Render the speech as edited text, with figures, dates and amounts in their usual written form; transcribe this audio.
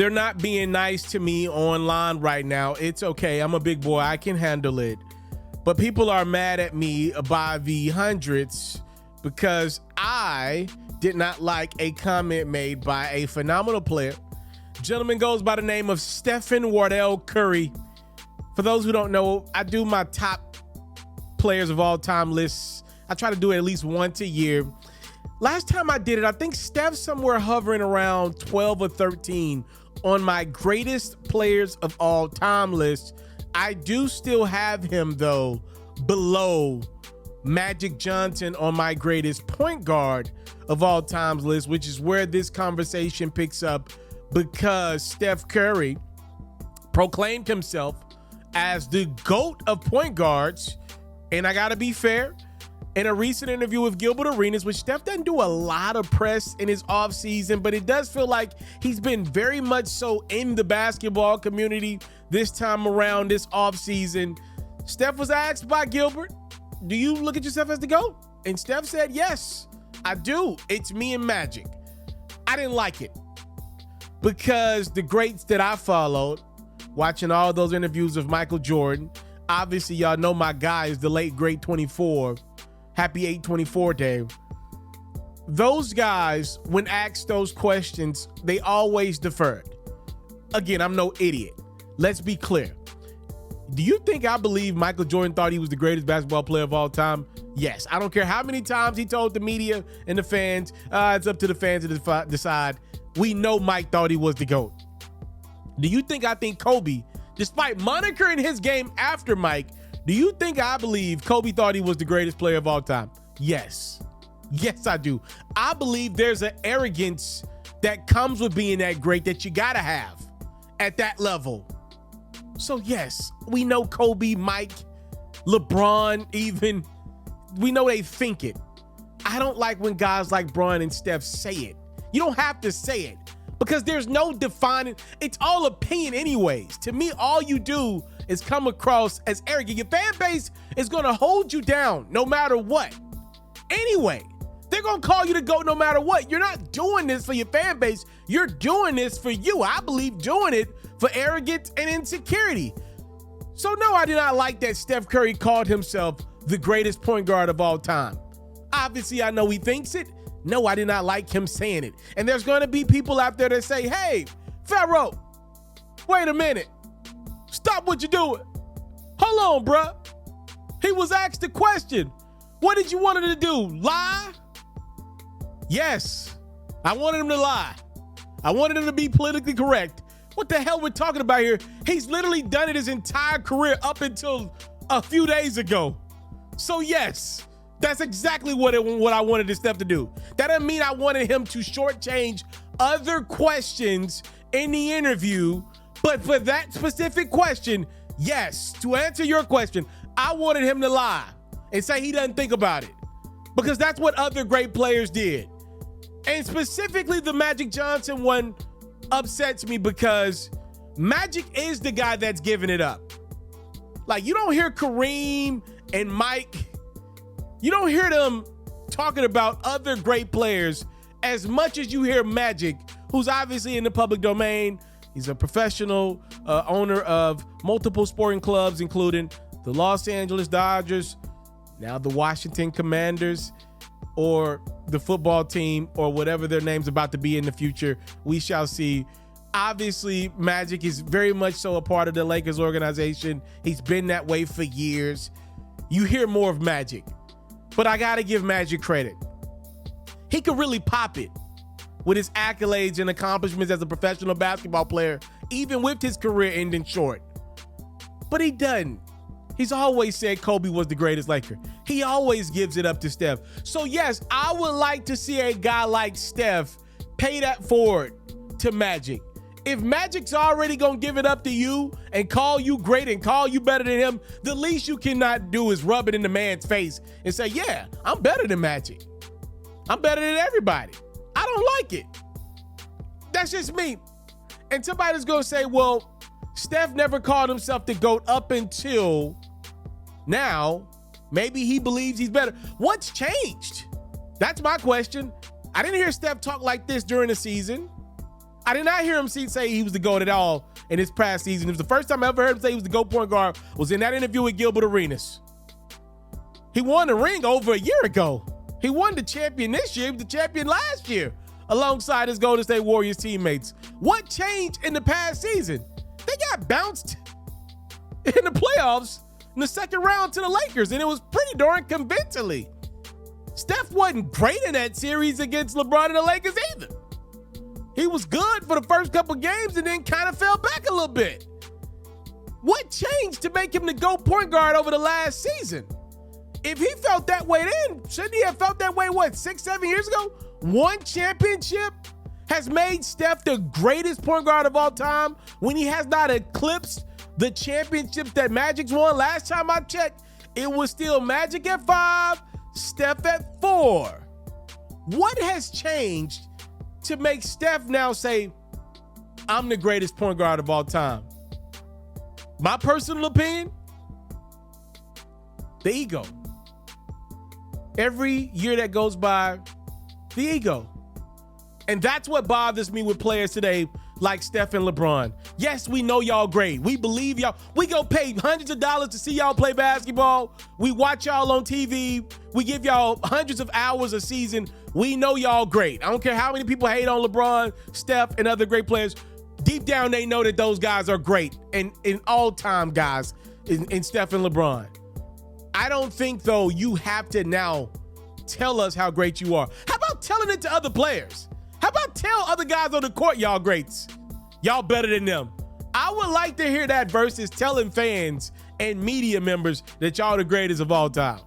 They're not being nice to me online right now. It's okay. I'm a big boy. I can handle it. But people are mad at me by the hundreds because I did not like a comment made by a phenomenal player. Gentleman goes by the name of Stephen Wardell Curry. For those who don't know, I do my top players of all time lists. I try to do it at least once a year. Last time I did it, I think Steph's somewhere hovering around 12 or 13 on my greatest players of all time list. I do still have him, though, below Magic Johnson on my greatest point guard of all times list, which is where this conversation picks up because Steph Curry proclaimed himself as the GOAT of point guards. And I got to be fair, in a recent interview with Gilbert Arenas, which Steph doesn't do a lot of press in his offseason, but it does feel like he's been very much so in the basketball community this time around this offseason. Steph was asked by Gilbert, do you look at yourself as the GOAT? And Steph said, yes, I do. It's me and Magic. I didn't like it because the greats that I followed, watching all those interviews of Michael Jordan, obviously y'all know my guy is the late great 24. Happy 824 day. Those guys, when asked those questions, they always deferred. Again, I'm no idiot. Let's be clear. Do you think I believe Michael Jordan thought he was the greatest basketball player of all time? Yes. I don't care how many times he told the media and the fans, it's up to the fans to decide. We know Mike thought he was the GOAT. Do you think I think Kobe, despite monitoring his game after Mike, do you think I believe Kobe thought he was the greatest player of all time? Yes. Yes, I do. I believe there's an arrogance that comes with being that great that you gotta have at that level. So yes, we know Kobe, Mike, LeBron, even, we know they think it. I don't like when guys like Bron and Steph say it. You don't have to say it because there's no defining, it's all opinion anyways. To me, all you do is come across as arrogant. Your fan base is gonna hold you down no matter what. Anyway, they're gonna call you the GOAT no matter what. You're not doing this for your fan base. You're doing this for you. I believe doing it for arrogance and insecurity. So no, I did not like that Steph Curry called himself the greatest point guard of all time. Obviously, I know he thinks it. No, I did not like him saying it. And there's gonna be people out there that say, hey, FERRO, wait a minute. Stop what you're doing. Hold on, bruh. He was asked a question. What did you want him to do? Lie? Yes, I wanted him to lie. I wanted him to be politically correct. What the hell we're talking about here? He's literally done it his entire career up until a few days ago. So yes, that's exactly what I wanted this Steph to do. That doesn't mean I wanted him to shortchange other questions in the interview, but for that specific question, yes, to answer your question, I wanted him to lie and say he doesn't think about it because that's what other great players did. And specifically the Magic Johnson one upsets me because Magic is the guy that's giving it up. Like, you don't hear Kareem and Mike, you don't hear them talking about other great players as much as you hear Magic, who's obviously in the public domain. He's a professional owner of multiple sporting clubs, including the Los Angeles Dodgers, now the Washington Commanders, or the football team, or whatever their name's about to be in the future. We shall see. Obviously, Magic is very much so a part of the Lakers organization. He's been that way for years. You hear more of Magic, but I gotta give Magic credit. He could really pop it with his accolades and accomplishments as a professional basketball player, even with his career ending short. But he doesn't. He's always said Kobe was the greatest Laker. He always gives it up to Steph. So yes, I would like to see a guy like Steph pay that forward to Magic. If Magic's already gonna give it up to you and call you great and call you better than him, the least you cannot do is rub it in the man's face and say, yeah, I'm better than Magic. I'm better than everybody. I don't like it. That's just me. And somebody's gonna say, well, Steph never called himself the GOAT up until now. Maybe he believes he's better. What's changed? That's my question. I didn't hear Steph talk like this during the season. I did not hear him say he was the GOAT at all in this past season. It was the first time I ever heard him say he was the GOAT point guard was in that interview with Gilbert Arenas. He won the ring over a year ago. He won the champion this year. He was the champion last year alongside his Golden State Warriors teammates. What changed in the past season? They got bounced in the playoffs in the second round to the Lakers, and it was pretty darn convincingly. Steph wasn't great in that series against LeBron and the Lakers either. He was good for the first couple games and then kind of fell back a little bit. What changed to make him the GOAT point guard over the last season? If he felt that way then, shouldn't he have felt that way, 6, 7 years ago? One championship has made Steph the greatest point guard of all time when he has not eclipsed the championships that Magic's won. Last time I checked, it was still Magic at 5, Steph at 4. What has changed to make Steph now say, I'm the greatest point guard of all time? My personal opinion, the ego. Every year that goes by, the ego. And that's what bothers me with players today like Steph and LeBron. Yes, we know y'all great. We believe y'all. We go pay hundreds of dollars to see y'all play basketball. We watch y'all on TV. We give y'all hundreds of hours a season. We know y'all great. I don't care how many people hate on LeBron, Steph, and other great players. Deep down, they know that those guys are great and all-time guys in Steph and LeBron. I don't think, though, you have to now tell us how great you are. How about telling it to other players? How about tell other guys on the court y'all greats? Y'all better than them. I would like to hear that versus telling fans and media members that y'all the greatest of all time.